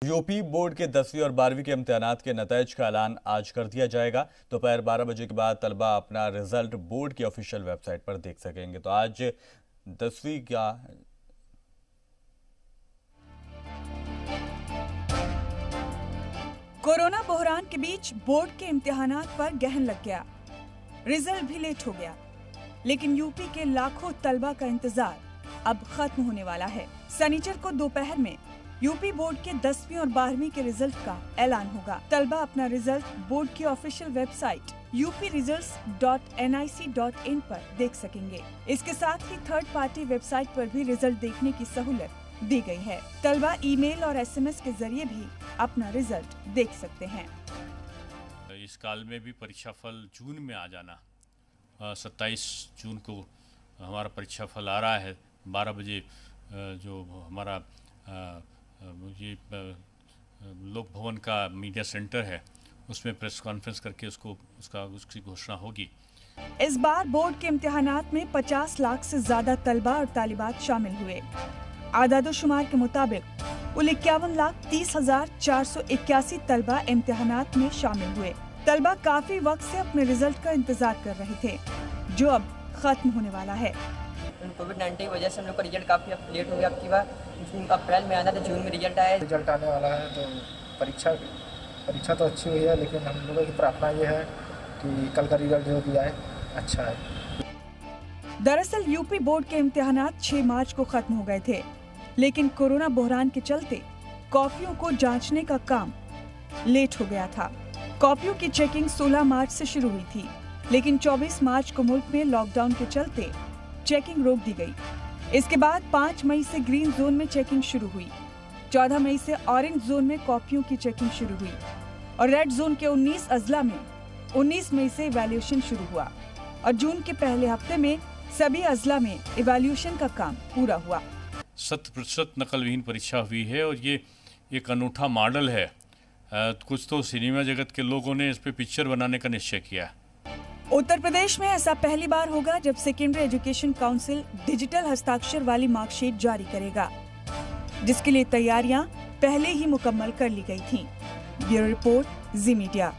UP board के 10वीं और 12वीं के इम्तिहानात के नतीजे का ऐलान आज कर दिया जाएगा। दोपहर 12 बजे के बाद तलबा अपना रिजल्ट बोर्ड की ऑफिशियल वेबसाइट पर देख सकेंगे। तो आज 10वीं का कोरोना बहरान के बीच बोर्ड के इम्तिहानात पर गहन लग गया। रिजल्ट भी लेट हो गया, लेकिन यूपी के लाखों तलबा का इंतजार अब खत्म होने वाला है। शनिचर को दोपहर में यूपी बोर्ड के 10वीं और 12वीं के रिजल्ट का ऐलान होगा। तलबा अपना रिजल्ट बोर्ड की ऑफिशियल वेबसाइट upresults.nic.in पर देख सकेंगे। इसके साथ ही थर्ड पार्टी वेबसाइट पर भी रिजल्ट देखने की सहूलत दी गई है। तलबा ईमेल और SMS के जरिए भी अपना रिजल्ट देख सकते हैं। इस काल में भी परीक्षा फल जून में आ जाना, 27 जून को हमारा परीक्षा फल आ रहा है। 12 बजे जो हमारा ये लोक भवन का मीडिया सेंटर है, उसमें प्रेस कॉन्फ्रेंस करके उसकी घोषणा होगी। इस बार बोर्ड के इम्तिहानात में 50 लाख से ज्यादा तलबा और तालिबात शामिल हुए। आदादोशुमार के मुताबिक कुल 51,30,481 तलबा इम्तिहानात में शामिल हुए। तलबा काफी वक्त से अपने रिजल्ट का इंतजार कर रहे थे, जो अब खत्म होने वाला है। कोविड-19 की वजह से हम लोग का रिजल्ट काफ़ी लेट हो गया। आपकी बार अप्रैल में आना था, जून में रिजल्ट आया। रिजल्ट आने वाला है तो परीक्षा तो अच्छी हुई है, लेकिन हम लोगों की प्रार्थना ये है कि कल का रिजल्ट जो भी आए अच्छा है। दरअसल यूपी बोर्ड के इम्तिहानात 6 मार्च को खत्म हो गए थे, लेकिन कोरोना बहरान के चलते कॉपियों को जांचने का काम लेट हो गया था। कॉपियों की चेकिंग 16 मार्च से शुरू हुई थी, लेकिन 24 मार्च को मुल्क में लॉकडाउन के चलते चेकिंग रोक दी गई। इसके बाद 5 मई से ग्रीन जोन में चेकिंग शुरू हुई। 14 मई से ऑरेंज जोन में कॉपियों की चेकिंग शुरू हुई और रेड जोन के 19 अजला में 19 मई से इवैल्यूएशन शुरू हुआ और जून के पहले हफ्ते में सभी अजला में इवैल्यूएशन का काम पूरा हुआ। 100% नकल विहीन परीक्षा हुई है और ये एक अनूठा मॉडल है। कुछ तो सिनेमा जगत के लोगों ने इस पे पिक्चर बनाने का निश्चय किया। उत्तर प्रदेश में ऐसा पहली बार होगा जब सेकेंडरी एजुकेशन काउंसिल डिजिटल हस्ताक्षर वाली मार्कशीट जारी करेगा, जिसके लिए तैयारियां पहले ही मुकम्मल कर ली गई थीं। ब्यूरो रिपोर्ट, जी मीडिया।